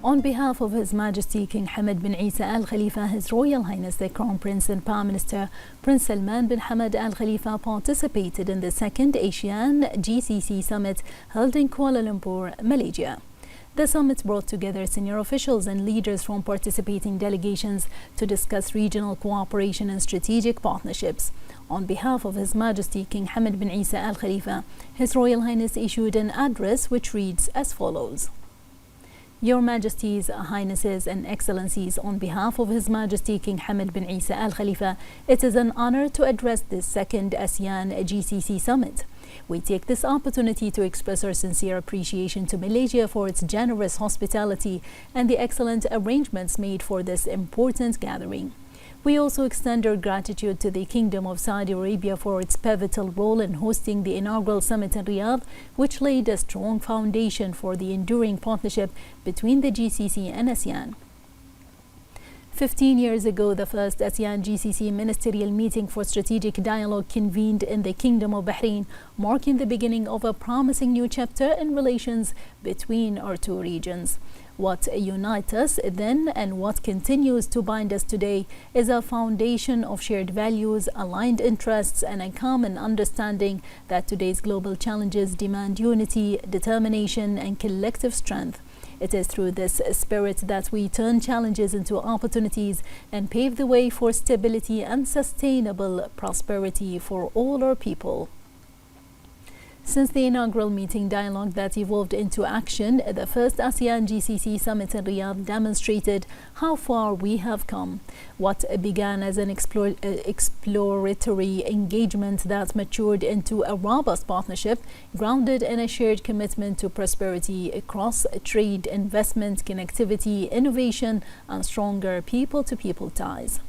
On behalf of His Majesty King Hamad bin Isa Al Khalifa, His Royal Highness the Crown Prince and Prime Minister Prince Salman bin Hamad Al Khalifa participated in the second ASEAN GCC Summit held in Kuala Lumpur, Malaysia. The summit brought together senior officials and leaders from participating delegations to discuss regional cooperation and strategic partnerships. On behalf of His Majesty King Hamad bin Isa Al Khalifa, His Royal Highness issued an address which reads as follows. Your Majesties, Highnesses and Excellencies, on behalf of His Majesty King Hamad bin Isa Al Khalifa, it is an honor to address this second ASEAN GCC Summit. We take this opportunity to express our sincere appreciation to Malaysia for its generous hospitality and the excellent arrangements made for this important gathering. We also extend our gratitude to the Kingdom of Saudi Arabia for its pivotal role in hosting the inaugural summit in Riyadh, which laid a strong foundation for the enduring partnership between the GCC and ASEAN. 15 years ago, the first ASEAN GCC ministerial meeting for strategic dialogue convened in the Kingdom of Bahrain, marking the beginning of a promising new chapter in relations between our two regions. What unites us then and what continues to bind us today is a foundation of shared values, aligned interests, and a common understanding that today's global challenges demand unity, determination, and collective strength. It is through this spirit that we turn challenges into opportunities and pave the way for stability and sustainable prosperity for all our people. Since the inaugural meeting, dialogue that evolved into action, the first ASEAN GCC Summit in Riyadh demonstrated how far we have come. What began as an exploratory engagement that matured into a robust partnership grounded in a shared commitment to prosperity across trade, investment, connectivity, innovation, and stronger people-to-people ties.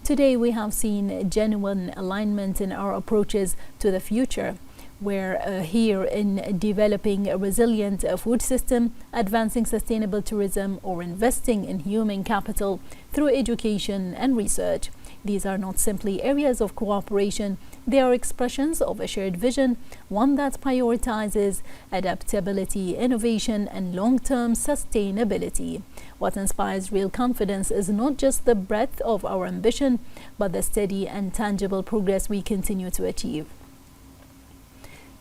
Today, we have seen genuine alignment in our approaches to the future. We're here in developing a resilient food system, advancing sustainable tourism, or investing in human capital through education and research. These are not simply areas of cooperation, they are expressions of a shared vision, one that prioritizes adaptability, innovation, and long-term sustainability. What inspires real confidence is not just the breadth of our ambition, but the steady and tangible progress we continue to achieve.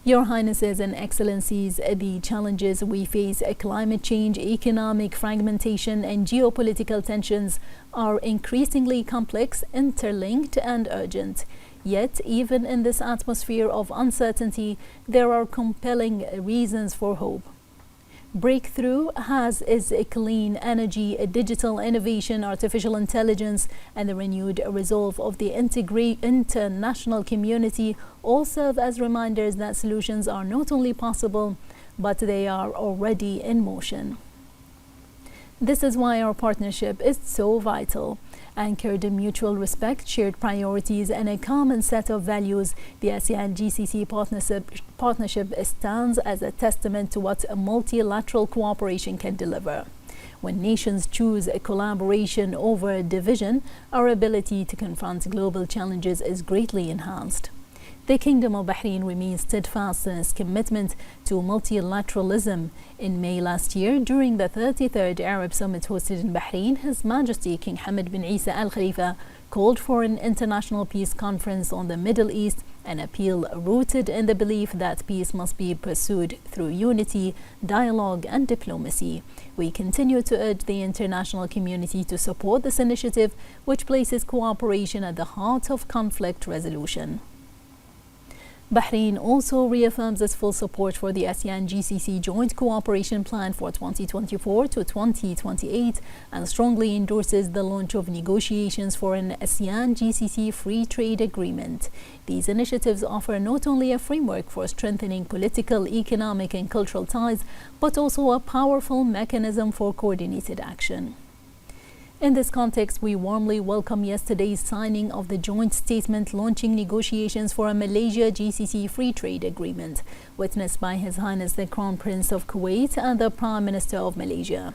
Your Highnesses and Excellencies, the challenges we face, climate change, economic fragmentation, and geopolitical tensions are increasingly complex, interlinked, and urgent. Yet, even in this atmosphere of uncertainty, there are compelling reasons for hope. Breakthrough is a clean energy, a digital innovation, artificial intelligence, and the renewed resolve of the international community all serve as reminders that solutions are not only possible, but they are already in motion. This is why our partnership is so vital. Anchored in mutual respect, shared priorities, and a common set of values, the ASEAN GCC partnership stands as a testament to what a multilateral cooperation can deliver. When nations choose a collaboration over division, our ability to confront global challenges is greatly enhanced. The Kingdom of Bahrain remains steadfast in its commitment to multilateralism. In May last year, during the 33rd Arab Summit hosted in Bahrain, His Majesty King Hamad bin Isa Al Khalifa called for an international peace conference on the Middle East, an appeal rooted in the belief that peace must be pursued through unity, dialogue, and diplomacy. We continue to urge the international community to support this initiative, which places cooperation at the heart of conflict resolution. Bahrain also reaffirms its full support for the ASEAN GCC Joint Cooperation Plan for 2024 to 2028 and strongly endorses the launch of negotiations for an ASEAN GCC Free Trade Agreement. These initiatives offer not only a framework for strengthening political, economic, and cultural ties, but also a powerful mechanism for coordinated action. In this context, we warmly welcome yesterday's signing of the joint statement launching negotiations for a Malaysia GCC Free Trade Agreement, witnessed by His Highness the Crown Prince of Kuwait and the Prime Minister of Malaysia.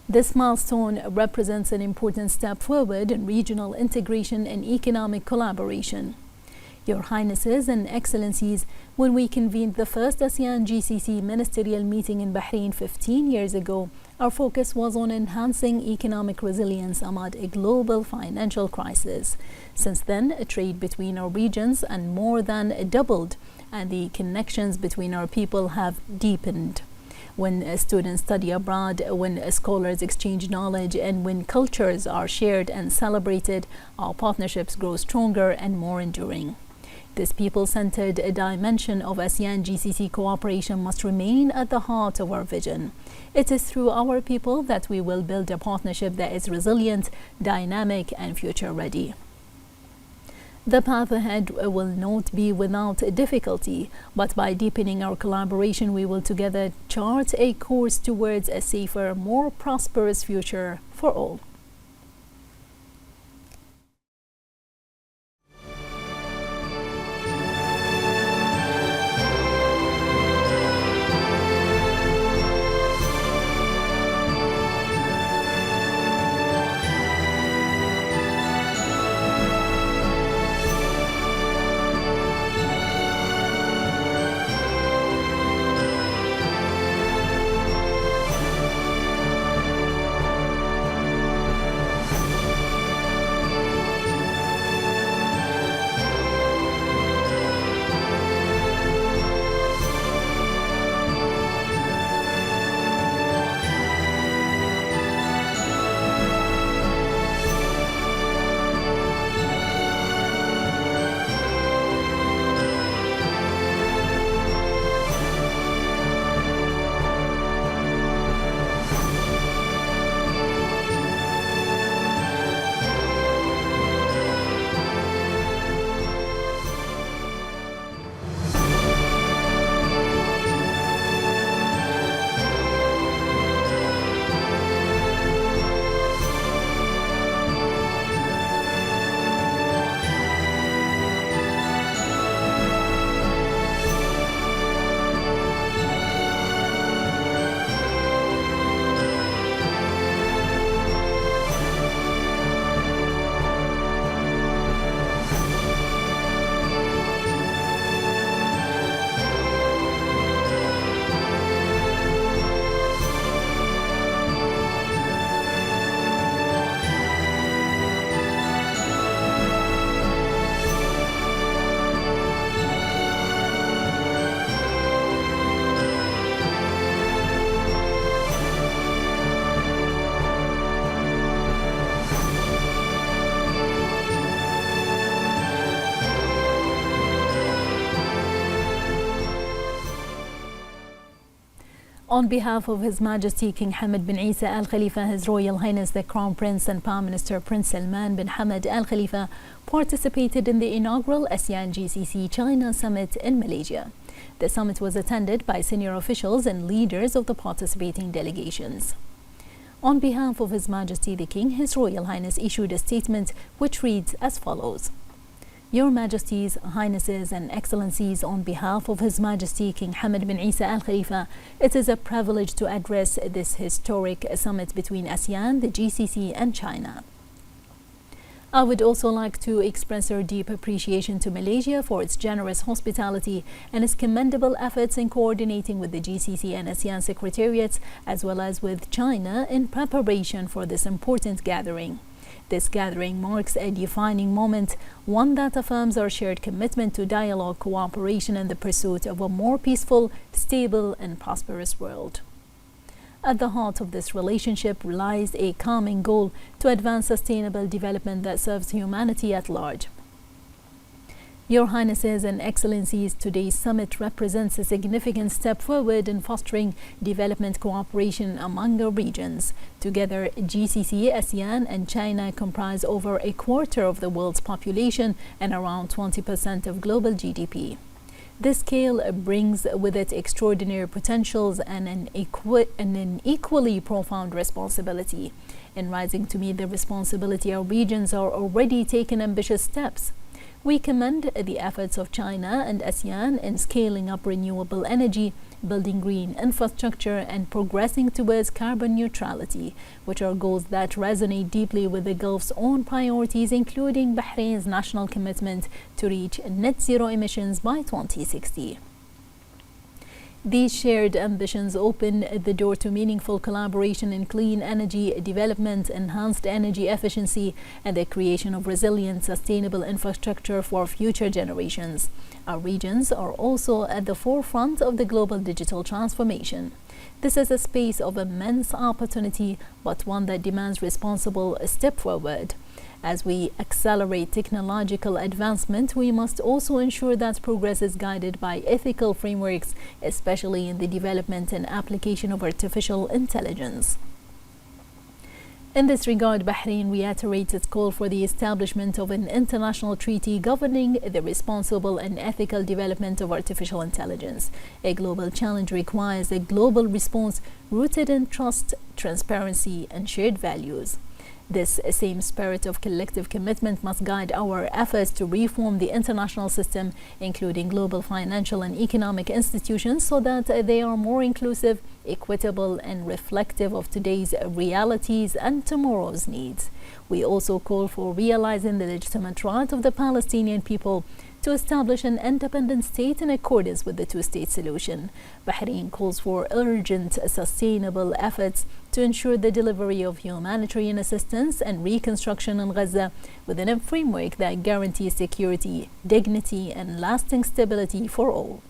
This milestone represents an important step forward in regional integration and economic collaboration. Your Highnesses and Excellencies, when we convened the first ASEAN GCC ministerial meeting in Bahrain 15 years ago, our focus was on enhancing economic resilience amid a global financial crisis. Since then, trade between our regions and more than doubled, and the connections between our people have deepened. When students study abroad, when scholars exchange knowledge, and when cultures are shared and celebrated, our partnerships grow stronger and more enduring. This people-centered dimension of ASEAN GCC cooperation must remain at the heart of our vision. It is through our people that we will build a partnership that is resilient, dynamic, and future-ready. The path ahead will not be without difficulty, but by deepening our collaboration, we will together chart a course towards a safer, more prosperous future for all. On behalf of His Majesty King Hamad bin Isa Al Khalifa, His Royal Highness the Crown Prince and Prime Minister Prince Salman bin Hamad Al Khalifa participated in the inaugural ASEAN GCC China Summit in Malaysia. The summit was attended by senior officials and leaders of the participating delegations. On behalf of His Majesty the King, His Royal Highness issued a statement which reads as follows. Your Majesties, Highnesses and Excellencies, on behalf of His Majesty King Hamad bin Isa Al Khalifa, it is a privilege to address this historic summit between ASEAN, the GCC and China. I would also like to express our deep appreciation to Malaysia for its generous hospitality and its commendable efforts in coordinating with the GCC and ASEAN secretariats, as well as with China in preparation for this important gathering. This gathering marks a defining moment, one that affirms our shared commitment to dialogue, cooperation, and the pursuit of a more peaceful, stable, and prosperous world. At the heart of this relationship lies a common goal to advance sustainable development that serves humanity at large. Your Highnesses and Excellencies, today's summit represents a significant step forward in fostering development cooperation among our regions. Together, GCC, ASEAN, and China comprise over a quarter of the world's population and around 20% of global GDP. This scale brings with it extraordinary potentials and an equally profound responsibility. In rising to meet the responsibility, our regions are already taking ambitious steps. We commend the efforts of China and ASEAN in scaling up renewable energy, building green infrastructure, and progressing towards carbon neutrality, which are goals that resonate deeply with the Gulf's own priorities, including Bahrain's national commitment to reach net zero emissions by 2060. These shared ambitions open the door to meaningful collaboration in clean energy development, enhanced energy efficiency, and the creation of resilient, sustainable infrastructure for future generations. Our regions are also at the forefront of the global digital transformation. This is a space of immense opportunity, but one that demands responsible step forward. As we accelerate technological advancement, we must also ensure that progress is guided by ethical frameworks, especially in the development and application of artificial intelligence. In this regard, Bahrain reiterates its call for the establishment of an international treaty governing the responsible and ethical development of artificial intelligence. A global challenge requires a global response rooted in trust, transparency, and shared values. This same spirit of collective commitment must guide our efforts to reform the international system, including global financial and economic institutions, so that they are more inclusive, equitable, and reflective of today's realities and tomorrow's needs. We also call for realizing the legitimate right of the Palestinian people to establish an independent state in accordance with the two-state solution. Bahrain calls for urgent, sustainable efforts to ensure the delivery of humanitarian assistance and reconstruction in Gaza within a framework that guarantees security, dignity, and lasting stability for all.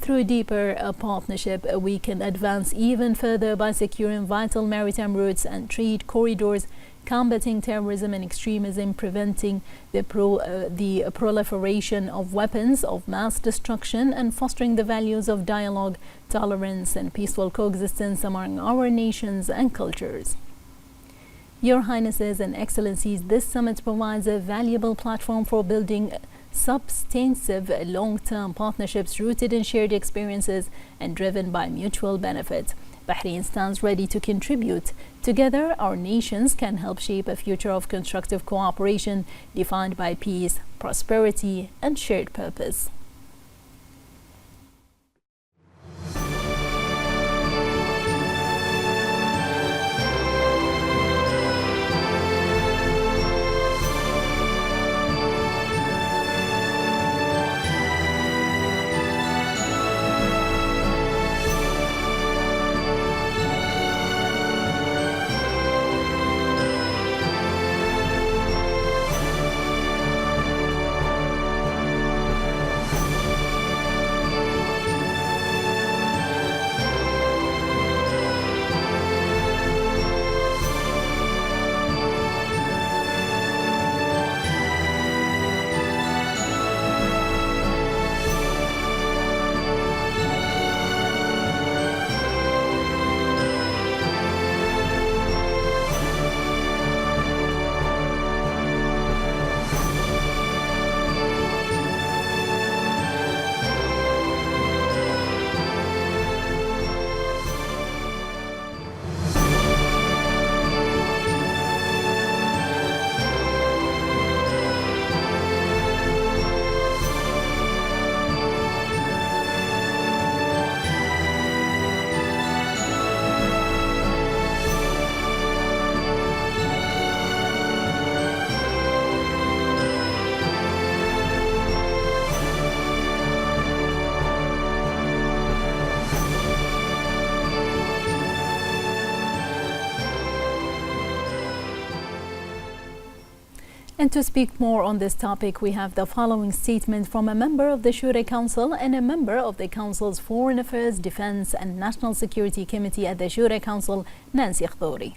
Through a deeper partnership, we can advance even further by securing vital maritime routes and trade corridors, combating terrorism and extremism, preventing the proliferation of weapons of mass destruction, and fostering the values of dialogue, tolerance, and peaceful coexistence among our nations and cultures. Your Highnesses and Excellencies, this summit provides a valuable platform for building substantive long-term partnerships rooted in shared experiences and driven by mutual benefit. Bahrain stands ready to contribute. Together, our nations can help shape a future of constructive cooperation defined by peace, prosperity, and shared purpose. And to speak more on this topic, we have the following statement from a member of the Shura Council and a member of the Council's Foreign Affairs, Defense and National Security Committee at the Shura Council, Nancy Khdouri.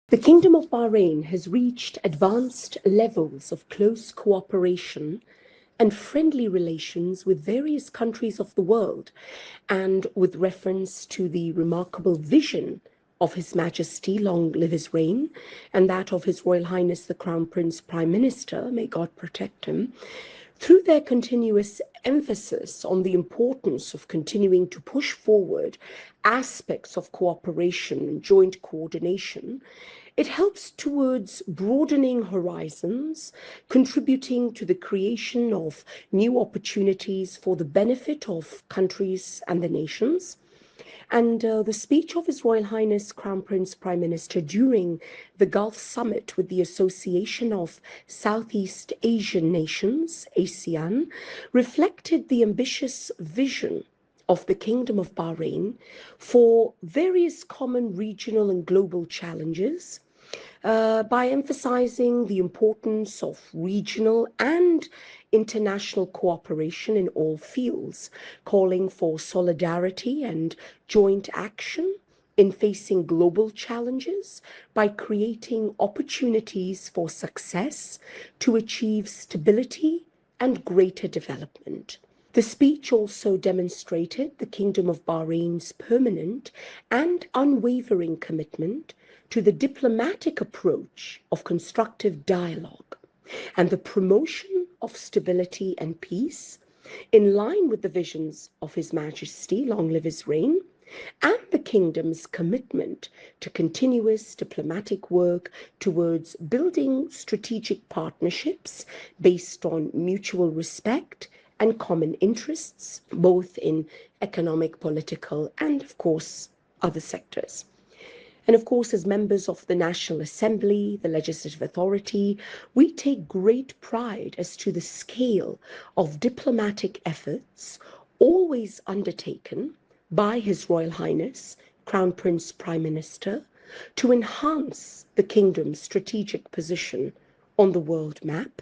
The Kingdom of Bahrain has reached advanced levels of close cooperation and friendly relations with various countries of the world, and with reference to the remarkable vision of His Majesty, long live his reign, and that of His Royal Highness the Crown Prince Prime Minister, may God protect him, through their continuous emphasis on the importance of continuing to push forward aspects of cooperation and joint coordination, It helps towards broadening horizons, contributing to the creation of new opportunities for the benefit of countries and the nations. And the speech of His Royal Highness Crown Prince Prime Minister during the Gulf Summit with the Association of Southeast Asian Nations, ASEAN, reflected the ambitious vision of the Kingdom of Bahrain for various common regional and global challenges, by emphasizing the importance of regional and international cooperation in all fields, calling for solidarity and joint action in facing global challenges by creating opportunities for success to achieve stability and greater development. The speech also demonstrated the Kingdom of Bahrain's permanent and unwavering commitment to the diplomatic approach of constructive dialogue and the promotion of stability and peace in line with the visions of His Majesty, long live his reign, and the Kingdom's commitment to continuous diplomatic work towards building strategic partnerships based on mutual respect and common interests, both in economic, political, and of course, other sectors. And of course, as members of the National Assembly, the legislative authority, we take great pride as to the scale of diplomatic efforts always undertaken by His Royal Highness, Crown Prince Prime Minister, to enhance the Kingdom's strategic position on the world map.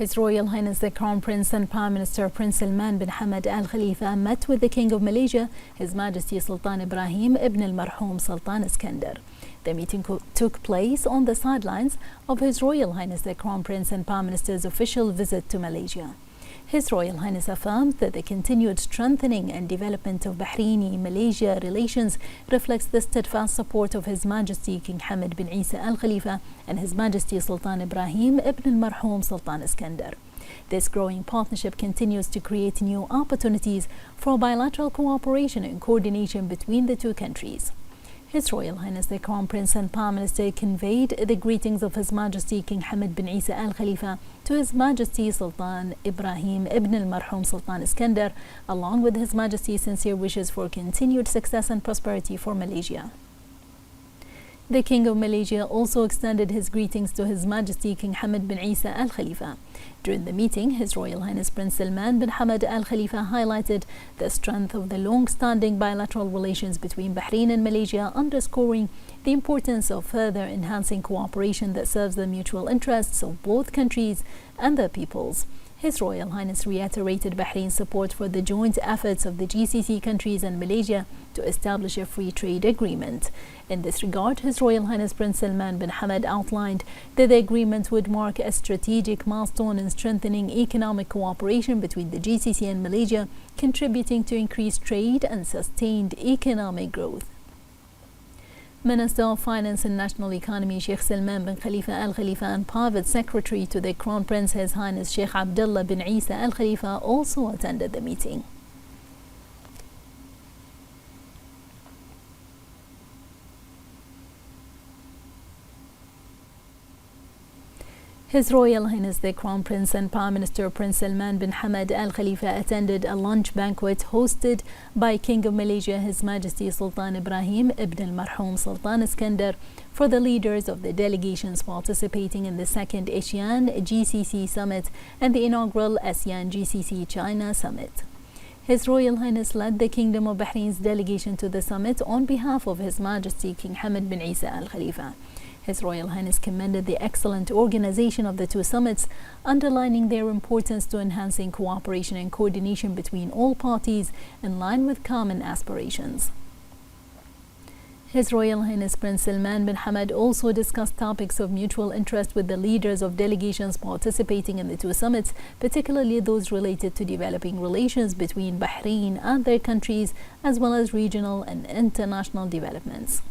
His Royal Highness the Crown Prince and Prime Minister Prince Salman bin Hamad Al Khalifa met with the King of Malaysia, His Majesty Sultan Ibrahim ibn al-Marhum Sultan Iskandar. The meeting took place on the sidelines of His Royal Highness the Crown Prince and Prime Minister's official visit to Malaysia. His Royal Highness affirmed that the continued strengthening and development of Bahraini-Malaysia relations reflects the steadfast support of His Majesty King Hamad bin Isa Al Khalifa and His Majesty Sultan Ibrahim ibn al-Marhum Sultan Iskandar. This growing partnership continues to create new opportunities for bilateral cooperation and coordination between the two countries. His Royal Highness the Crown Prince and Prime Minister conveyed the greetings of His Majesty King Hamad bin Isa Al Khalifa to His Majesty Sultan Ibrahim ibn al-Marhum Sultan Iskandar, along with His Majesty's sincere wishes for continued success and prosperity for Malaysia. The King of Malaysia also extended his greetings to His Majesty King Hamad bin Isa Al Khalifa. During the meeting, His Royal Highness Prince Salman bin Hamad Al Khalifa highlighted the strength of the long-standing bilateral relations between Bahrain and Malaysia, underscoring the importance of further enhancing cooperation that serves the mutual interests of both countries and their peoples. His Royal Highness reiterated Bahrain's support for the joint efforts of the GCC countries and Malaysia to establish a free trade agreement. In this regard, His Royal Highness Prince Salman bin Hamad outlined that the agreement would mark a strategic milestone in strengthening economic cooperation between the GCC and Malaysia, contributing to increased trade and sustained economic growth. Minister of Finance and National Economy Sheikh Salman bin Khalifa Al Khalifa and Private Secretary to the Crown Prince His Highness Sheikh Abdullah bin Isa Al Khalifa also attended the meeting. His Royal Highness the Crown Prince and Prime Minister Prince Salman bin Hamad Al Khalifa attended a lunch banquet hosted by King of Malaysia His Majesty Sultan Ibrahim ibn al-Marhum Sultan Iskandar for the leaders of the delegations participating in the second ASEAN GCC Summit and the inaugural ASEAN GCC China Summit. His Royal Highness led the Kingdom of Bahrain's delegation to the summit on behalf of His Majesty King Hamad bin Isa Al Khalifa. His Royal Highness commended the excellent organization of the two summits, underlining their importance to enhancing cooperation and coordination between all parties in line with common aspirations. His Royal Highness Prince Salman bin Hamad also discussed topics of mutual interest with the leaders of delegations participating in the two summits, particularly those related to developing relations between Bahrain and their countries, as well as regional and international developments.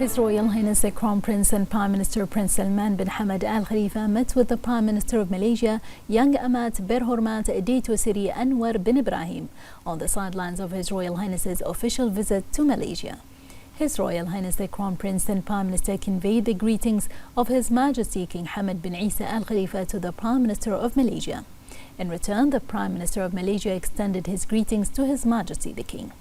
His Royal Highness the Crown Prince and Prime Minister Prince Salman bin Hamad Al Khalifa met with the Prime Minister of Malaysia, Yang Amat Berhormat Dato Seri Anwar bin Ibrahim, on the sidelines of His Royal Highness's official visit to Malaysia. His Royal Highness the Crown Prince and Prime Minister conveyed the greetings of His Majesty King Hamad bin Isa Al Khalifa to the Prime Minister of Malaysia. In return, the Prime Minister of Malaysia extended his greetings to His Majesty the King.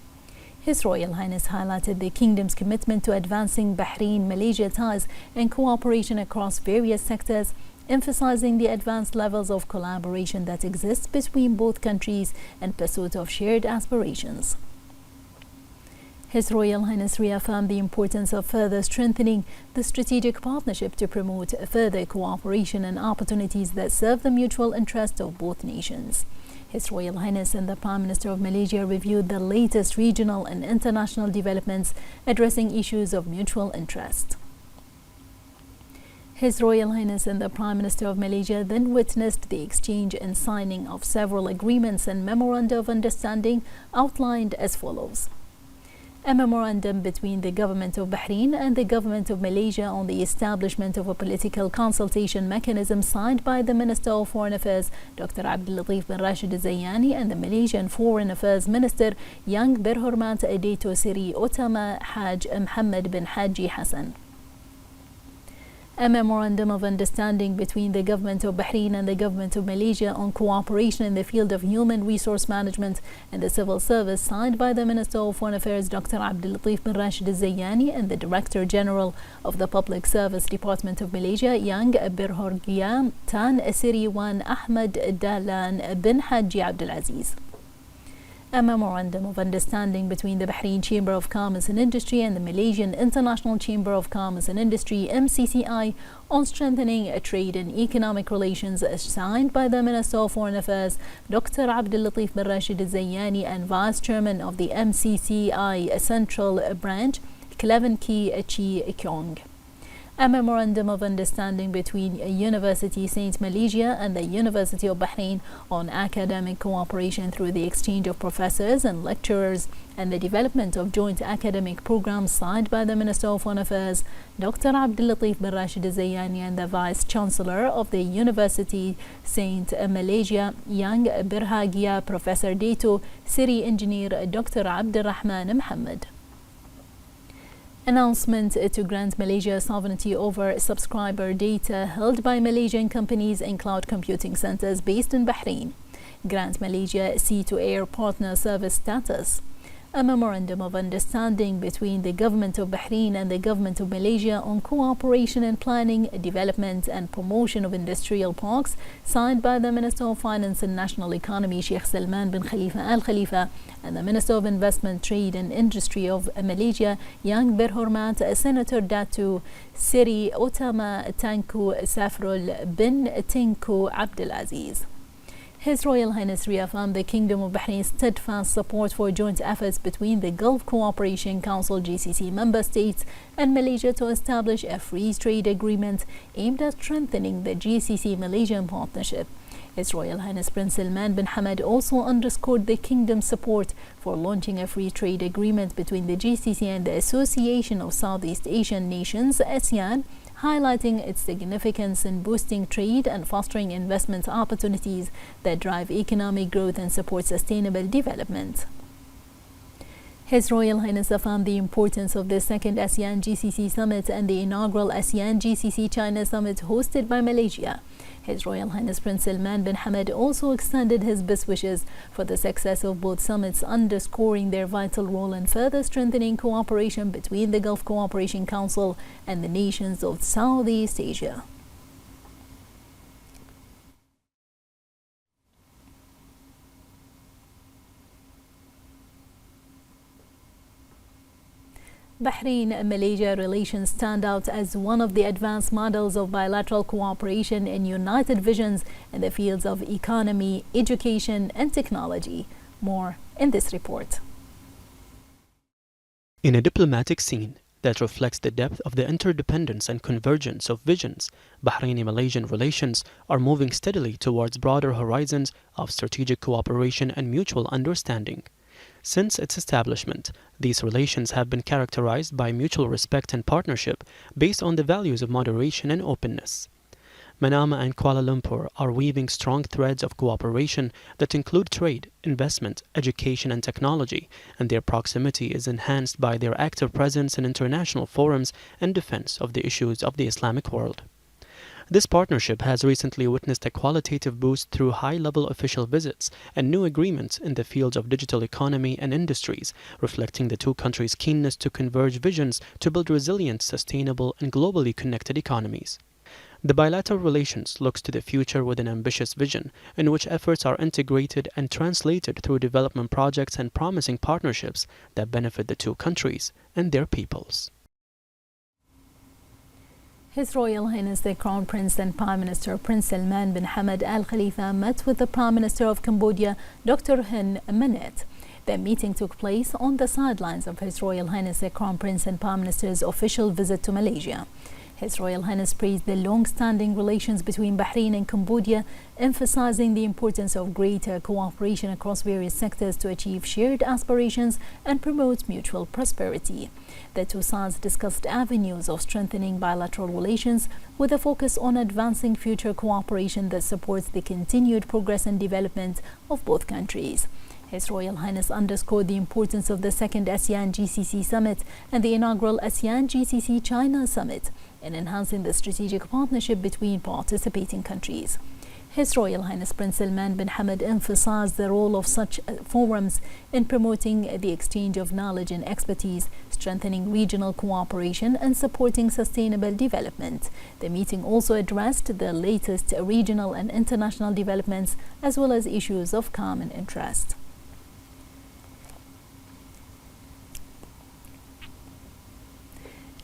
His Royal Highness highlighted the Kingdom's commitment to advancing Bahrain-Malaysia ties and cooperation across various sectors, emphasizing the advanced levels of collaboration that exist between both countries in pursuit of shared aspirations. His Royal Highness reaffirmed the importance of further strengthening the strategic partnership to promote further cooperation and opportunities that serve the mutual interest of both nations. His Royal Highness and the Prime Minister of Malaysia reviewed the latest regional and international developments addressing issues of mutual interest. His Royal Highness and the Prime Minister of Malaysia then witnessed the exchange and signing of several agreements and memoranda of understanding outlined as follows. A memorandum between the Government of Bahrain and the Government of Malaysia on the establishment of a political consultation mechanism signed by the Minister of Foreign Affairs, Dr. Abdul Latif bin Rashid Zayani, and the Malaysian Foreign Affairs Minister, Yang Berhormat Dato Seri Utama Haj Muhammad bin Haji Hassan. A memorandum of understanding between the Government of Bahrain and the Government of Malaysia on cooperation in the field of human resource management and the civil service signed by the Minister of Foreign Affairs Dr. Abdul Latif bin Rashid Zayani and the Director General of the Public Service Department of Malaysia, Yang Berhorgia Tan Seri Wan Ahmad Dahlan bin Haji Abdul Aziz. A memorandum of understanding between the Bahrain Chamber of Commerce and Industry and the Malaysian International Chamber of Commerce and Industry MCCI on strengthening trade and economic relations signed by the Minister of Foreign Affairs Dr. Abdul Latif bin Rashid Zayani and Vice Chairman of the MCCI Central Branch Cleven Ki Chi Kyong. A memorandum of understanding between University Saint Malaysia and the University of Bahrain on academic cooperation through the exchange of professors and lecturers and the development of joint academic programs signed by the Minister of Foreign Affairs, Dr. Abdul Latif bin Rashid Al-Zayani, and the Vice Chancellor of the University Saint Malaysia, Young Birhagia Professor Dato City Engineer Dr. Abdul Rahman Muhammad. Announcement to grant Malaysia sovereignty over subscriber data held by Malaysian companies in cloud computing centers based in Bahrain. Grant Malaysia sea-to-air partner service status. A memorandum of understanding between the Government of Bahrain and the Government of Malaysia on cooperation in planning, development and promotion of industrial parks, signed by the Minister of Finance and National Economy Sheikh Salman bin Khalifa Al Khalifa and the Minister of Investment, Trade and Industry of Malaysia, Yang Berhormat Senator Datu Seri Otama Tanku Safrul bin Tinku Abdul Aziz. His Royal Highness reaffirmed the Kingdom of Bahrain's steadfast support for joint efforts between the Gulf Cooperation Council GCC member states and Malaysia to establish a free trade agreement aimed at strengthening the GCC-Malaysian partnership. His Royal Highness Prince Salman bin Hamad also underscored the Kingdom's support for launching a free trade agreement between the GCC and the Association of Southeast Asian Nations, ASEAN, highlighting its significance in boosting trade and fostering investment opportunities that drive economic growth and support sustainable development. His Royal Highness affirmed the importance of the second ASEAN GCC Summit and the inaugural ASEAN GCC China Summit hosted by Malaysia. His Royal Highness Prince Salman bin Hamad also extended his best wishes for the success of both summits, underscoring their vital role in further strengthening cooperation between the Gulf Cooperation Council and the nations of Southeast Asia. Bahrain-Malaysia relations stand out as one of the advanced models of bilateral cooperation and united visions in the fields of economy, education and technology. More in this report. In a diplomatic scene that reflects the depth of the interdependence and convergence of visions, Bahraini-Malaysian relations are moving steadily towards broader horizons of strategic cooperation and mutual understanding. Since its establishment, these relations have been characterized by mutual respect and partnership based on the values of moderation and openness. Manama and Kuala Lumpur are weaving strong threads of cooperation that include trade, investment, education and technology, and their proximity is enhanced by their active presence in international forums and defense of the issues of the Islamic world. This partnership has recently witnessed a qualitative boost through high-level official visits and new agreements in the fields of digital economy and industries, reflecting the two countries' keenness to converge visions to build resilient, sustainable, and globally connected economies. The bilateral relations looks to the future with an ambitious vision, in which efforts are integrated and translated through development projects and promising partnerships that benefit the two countries and their peoples. His Royal Highness the Crown Prince and Prime Minister Prince Salman bin Hamad Al Khalifa met with the Prime Minister of Cambodia, Dr. Hun Manet. The meeting took place on the sidelines of His Royal Highness the Crown Prince and Prime Minister's official visit to Malaysia. His Royal Highness praised the long-standing relations between Bahrain and Cambodia, emphasizing the importance of greater cooperation across various sectors to achieve shared aspirations and promote mutual prosperity. The two sides discussed avenues of strengthening bilateral relations with a focus on advancing future cooperation that supports the continued progress and development of both countries. His Royal Highness underscored the importance of the second ASEAN GCC Summit and the inaugural ASEAN GCC China Summit in enhancing the strategic partnership between participating countries. His Royal Highness Prince Salman bin Hamad emphasized the role of such forums in promoting the exchange of knowledge and expertise, strengthening regional cooperation and supporting sustainable development. The meeting also addressed the latest regional and international developments as well as issues of common interest.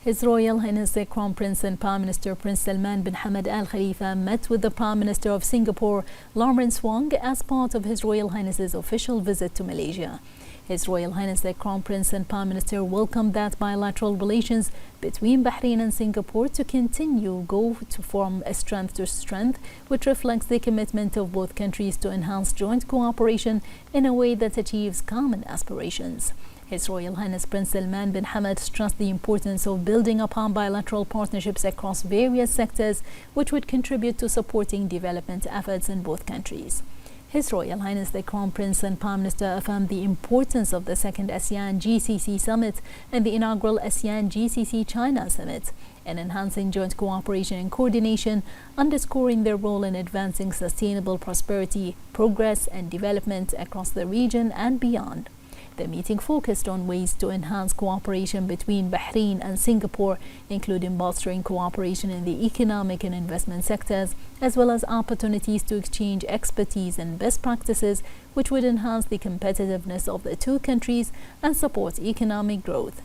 His Royal Highness the Crown Prince and Prime Minister Prince Salman bin Hamad Al Khalifa met with the Prime Minister of Singapore, Lawrence Wong, as part of His Royal Highness's official visit to Malaysia. His Royal Highness the Crown Prince and Prime Minister welcomed that bilateral relations between Bahrain and Singapore to continue go from strength to strength, which reflects the commitment of both countries to enhance joint cooperation in a way that achieves common aspirations. His Royal Highness Prince Salman bin Hamad stressed the importance of building upon bilateral partnerships across various sectors, which would contribute to supporting development efforts in both countries. His Royal Highness the Crown Prince and Prime Minister affirmed the importance of the second ASEAN GCC Summit and the inaugural ASEAN GCC China Summit in enhancing joint cooperation and coordination, underscoring their role in advancing sustainable prosperity, progress and development across the region and beyond. The meeting focused on ways to enhance cooperation between Bahrain and Singapore, including bolstering cooperation in the economic and investment sectors, as well as opportunities to exchange expertise and best practices, which would enhance the competitiveness of the two countries and support economic growth.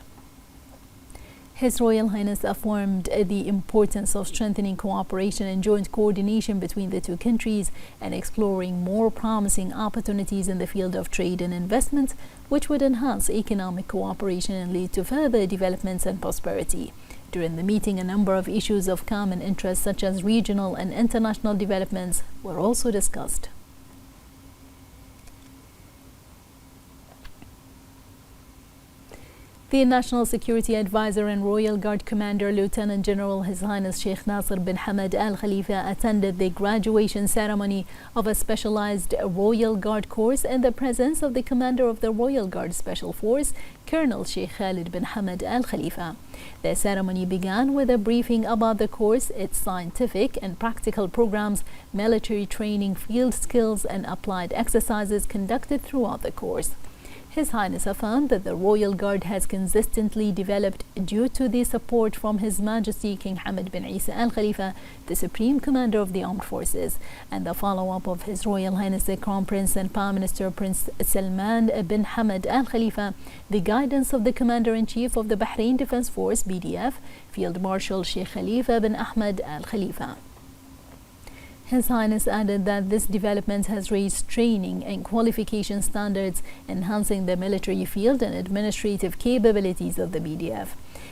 His Royal Highness affirmed the importance of strengthening cooperation and joint coordination between the two countries and exploring more promising opportunities in the field of trade and investment, which would enhance economic cooperation and lead to further developments and prosperity. During the meeting, a number of issues of common interest, such as regional and international developments, were also discussed. The National Security Advisor and Royal Guard Commander Lieutenant General His Highness Sheikh Nasser bin Hamad Al Khalifa attended the graduation ceremony of a specialized Royal Guard course in the presence of the Commander of the Royal Guard Special Force, Colonel Sheikh Khalid bin Hamad Al Khalifa. The ceremony began with a briefing about the course, its scientific and practical programs, military training, field skills, and applied exercises conducted throughout the course. His Highness affirmed that the Royal Guard has consistently developed due to the support from His Majesty King Hamad bin Isa Al Khalifa, the Supreme Commander of the Armed Forces, and the follow-up of His Royal Highness the Crown Prince and Prime Minister Prince Salman bin Hamad Al Khalifa, the guidance of the Commander-in-Chief of the Bahrain Defense Force (BDF), Field Marshal Sheikh Khalifa bin Ahmed Al Khalifa. His Highness added that this development has raised training and qualification standards, enhancing the military field and administrative capabilities of the BDF.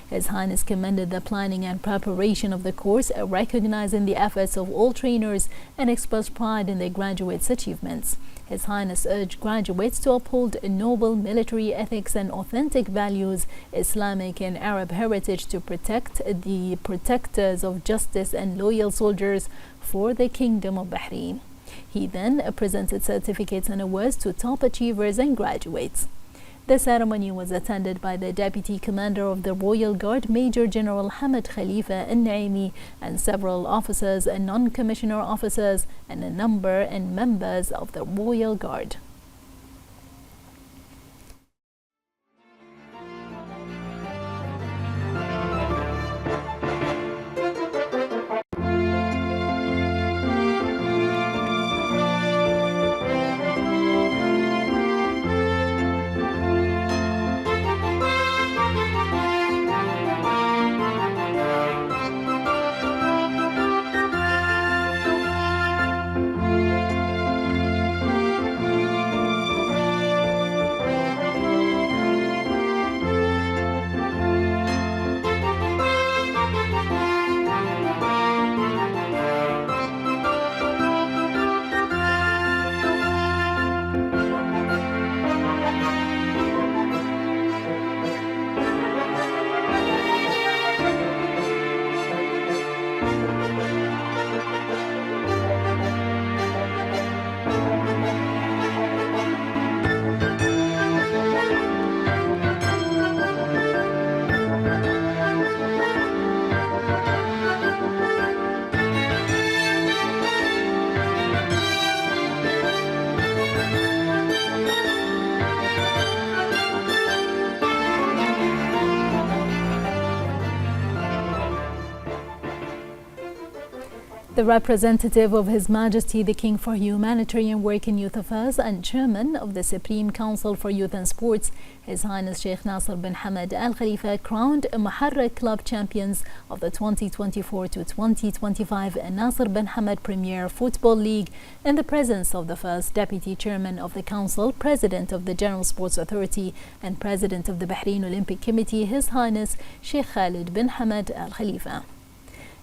His Highness commended the planning and preparation of the course, recognizing the efforts of all trainers and expressed pride in their graduates' achievements. His Highness urged graduates to uphold noble military ethics and authentic values, Islamic and Arab heritage, to protect the protectors of justice and loyal soldiers for the Kingdom of Bahrain. He then presented certificates and awards to top achievers and graduates. The ceremony was attended by the Deputy Commander of the Royal Guard, Major General Hamad Khalifa Al-Naimi, and several officers and non-commissioner officers, and a number and members of the Royal Guard. The representative of His Majesty the King for Humanitarian Work and Youth Affairs and Chairman of the Supreme Council for Youth and Sports, His Highness Sheikh Nasser bin Hamad Al Khalifa, crowned Muharraq Club champions of the 2024 to 2025 Nasser bin Hamad Premier Football League in the presence of the first Deputy Chairman of the Council, President of the General Sports Authority and President of the Bahrain Olympic Committee, His Highness Sheikh Khalid bin Hamad Al Khalifa.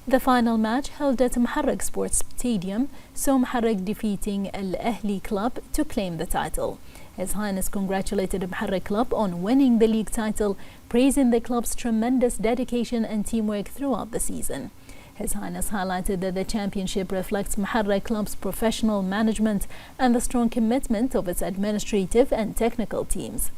The final match, held at Muharraq Sports Stadium, saw Muharraq defeating Al Ahli Club to claim the title. His Highness congratulated the Muharraq Club on winning the league title, praising the club's tremendous dedication and teamwork throughout the season. His Highness highlighted that the championship reflects Muharraq Club's professional management and the strong commitment of its administrative and technical teams.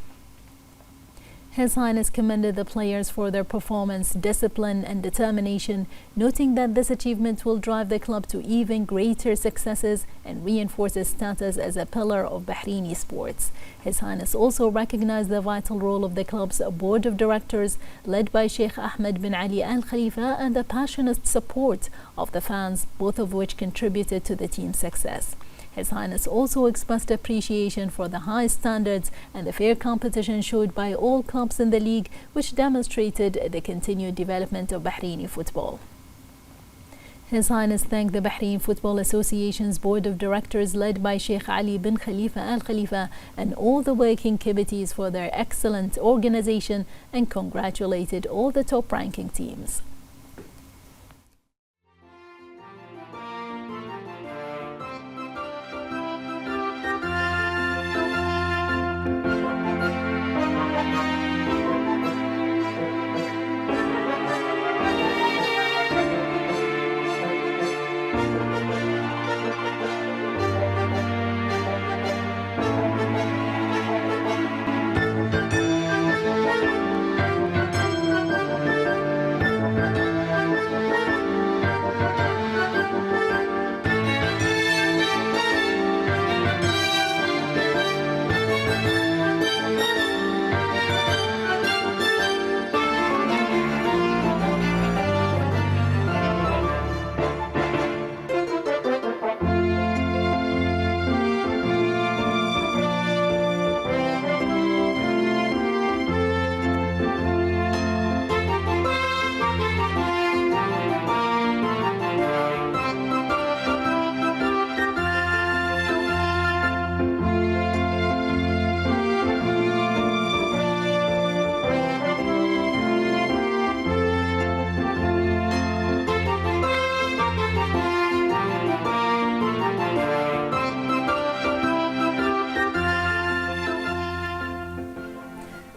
His Highness commended the players for their performance, discipline and determination, noting that this achievement will drive the club to even greater successes and reinforce its status as a pillar of Bahraini sports. His Highness also recognized the vital role of the club's board of directors, led by Sheikh Ahmed bin Ali Al Khalifa, and the passionate support of the fans, both of which contributed to the team's success. His Highness also expressed appreciation for the high standards and the fair competition showed by all clubs in the league, which demonstrated the continued development of Bahraini football. His Highness thanked the Bahrain Football Association's Board of Directors, led by Sheikh Ali bin Khalifa Al Khalifa, and all the working committees for their excellent organization, and congratulated all the top-ranking teams.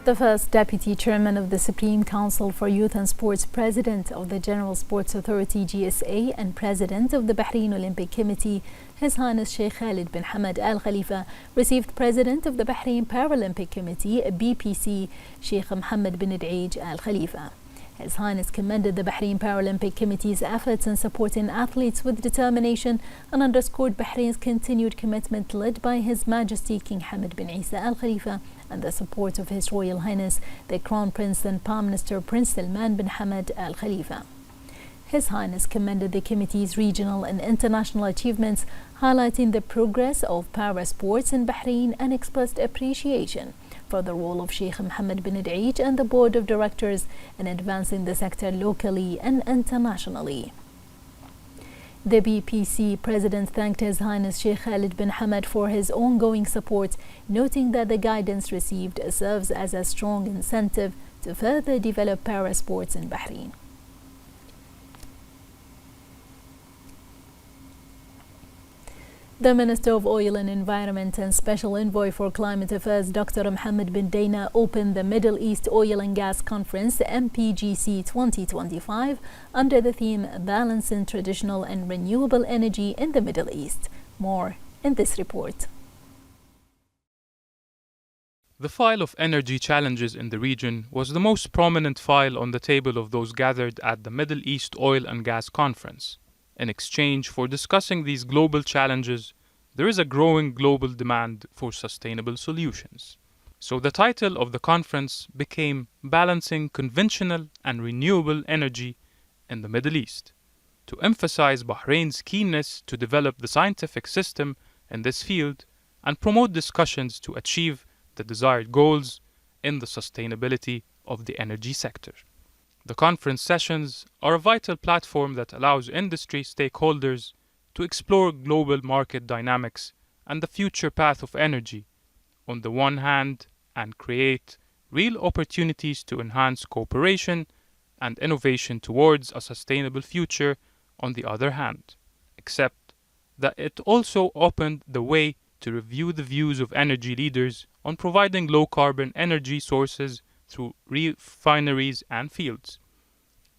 The first Deputy Chairman of the Supreme Council for Youth and Sports, President of the General Sports Authority GSA, and President of the Bahrain Olympic Committee, His Highness Sheikh Khalid bin Hamad Al Khalifa, received President of the Bahrain Paralympic Committee BPC, Sheikh Mohammed bin Eid Al Khalifa. His Highness commended the Bahrain Paralympic Committee's efforts in supporting athletes with determination and underscored Bahrain's continued commitment, led by His Majesty King Hamad bin Isa Al Khalifa and the support of His Royal Highness the Crown Prince and Prime Minister Prince Salman bin Hamad Al Khalifa. His Highness commended the committee's regional and international achievements, highlighting the progress of para sports in Bahrain, and expressed appreciation for the role of Sheikh Mohammed bin Eid and the Board of Directors in advancing the sector locally and internationally. The BPC President thanked His Highness Sheikh Khalid bin Hamad for his ongoing support, noting that the guidance received serves as a strong incentive to further develop para sports in Bahrain. The Minister of Oil and Environment and Special Envoy for Climate Affairs, Dr. Mohammed bin Dana, opened the Middle East Oil and Gas Conference MPGC 2025 under the theme Balancing Traditional and Renewable Energy in the Middle East. More in this report. The file of energy challenges in the region was the most prominent file on the table of those gathered at the Middle East Oil and Gas Conference. In exchange for discussing these global challenges, there is a growing global demand for sustainable solutions. So the title of the conference became Balancing Conventional and Renewable Energy in the Middle East. to emphasize Bahrain's keenness to develop the scientific system in this field and promote discussions to achieve the desired goals in the sustainability of the energy sector. The conference sessions are a vital platform that allows industry stakeholders to explore global market dynamics and the future path of energy on the one hand, and create real opportunities to enhance cooperation and innovation towards a sustainable future on the other hand, except that it also opened the way to review the views of energy leaders on providing low-carbon energy sources through refineries and fields.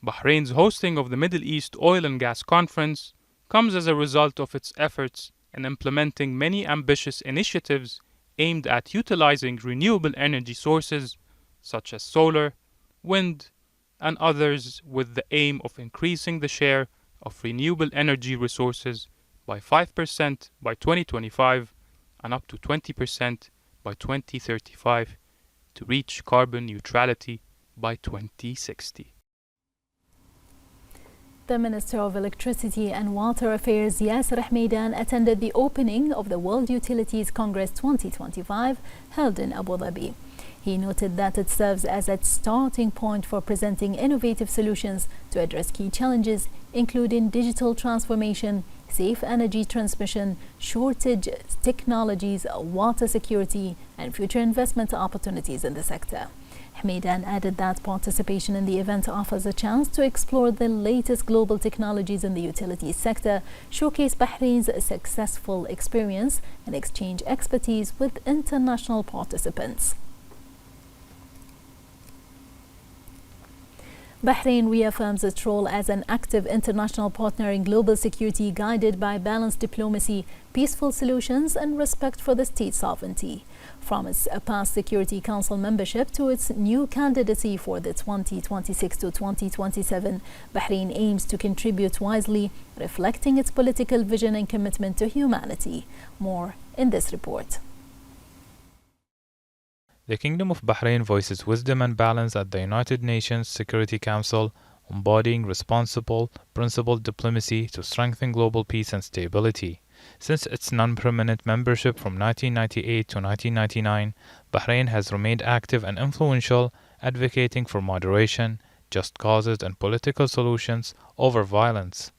Bahrain's hosting of the Middle East Oil and Gas Conference comes as a result of its efforts in implementing many ambitious initiatives aimed at utilizing renewable energy sources such as solar, wind, and others with the aim of increasing the share of renewable energy resources by 5% by 2025 and up to 20% by 2035 to reach carbon neutrality by 2060. The Minister of Electricity and Water Affairs, Yasser Hameidan, attended the opening of the World Utilities Congress 2025 held in Abu Dhabi. He noted that it serves as a starting point for presenting innovative solutions to address key challenges, including digital transformation, safe energy transmission, shortage technologies, water security, and future investment opportunities in the sector. Hameidan added that participation in the event offers a chance to explore the latest global technologies in the utilities sector, showcase Bahrain's successful experience, and exchange expertise with international participants. Bahrain reaffirms its role as an active international partner in global security guided by balanced diplomacy, peaceful solutions, and respect for the state sovereignty. From its past Security Council membership to its new candidacy for the 2026 to 2027, Bahrain aims to contribute wisely, reflecting its political vision and commitment to humanity. More in this report. The Kingdom of Bahrain voices wisdom and balance at the United Nations Security Council, embodying responsible, principled diplomacy to strengthen global peace and stability. Since its non-permanent membership from 1998 to 1999, Bahrain has remained active and influential, advocating for moderation, just causes, and political solutions over violence.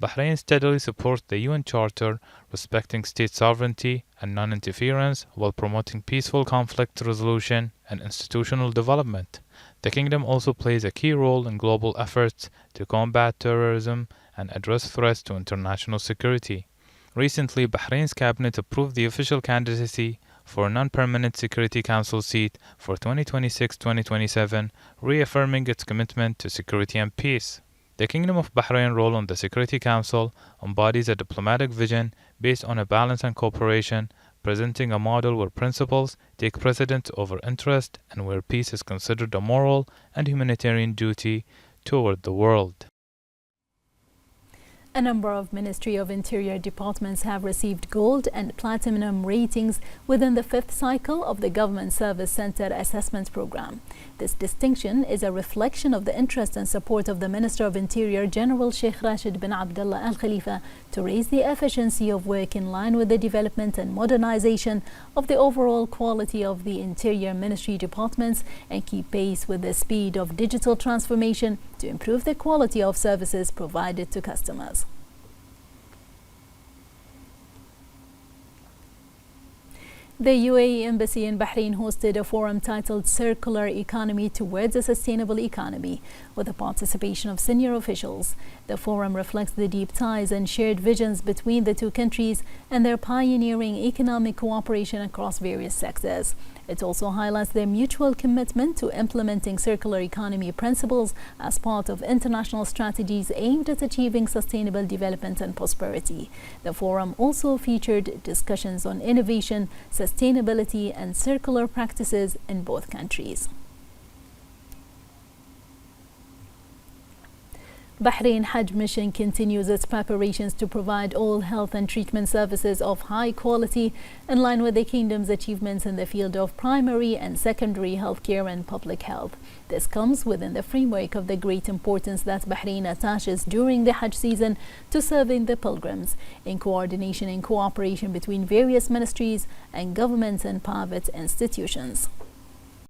Bahrain steadily supports the UN Charter, respecting state sovereignty and non-interference while promoting peaceful conflict resolution and institutional development. The kingdom also plays a key role in global efforts to combat terrorism and address threats to international security. Recently, Bahrain's cabinet approved the official candidacy for a non-permanent Security Council seat for 2026-2027, reaffirming its commitment to security and peace. The Kingdom of Bahrain's role on the Security Council embodies a diplomatic vision based on a balance and cooperation, presenting a model where principles take precedence over interest and where peace is considered a moral and humanitarian duty toward the world. A number of Ministry of Interior departments have received gold and platinum ratings within the fifth cycle of the Government Service Center Assessment Program. This distinction is a reflection of the interest and support of the Minister of Interior, General Sheikh Rashid bin Abdullah Al Khalifa, to raise the efficiency of work in line with the development and modernization of the overall quality of the Interior Ministry departments and keep pace with the speed of digital transformation to improve the quality of services provided to customers. The UAE Embassy in Bahrain hosted a forum titled Circular Economy Towards a Sustainable Economy with the participation of senior officials. The forum reflects the deep ties and shared visions between the two countries and their pioneering economic cooperation across various sectors. It also highlights their mutual commitment to implementing circular economy principles as part of international strategies aimed at achieving sustainable development and prosperity. The forum also featured discussions on innovation, sustainability, and circular practices in both countries. Bahrain Hajj Mission continues its preparations to provide all health and treatment services of high quality in line with the kingdom's achievements in the field of primary and secondary healthcare and public health. This comes within the framework of the great importance that Bahrain attaches during the Hajj season to serving the pilgrims, in coordination and cooperation between various ministries and government and private institutions.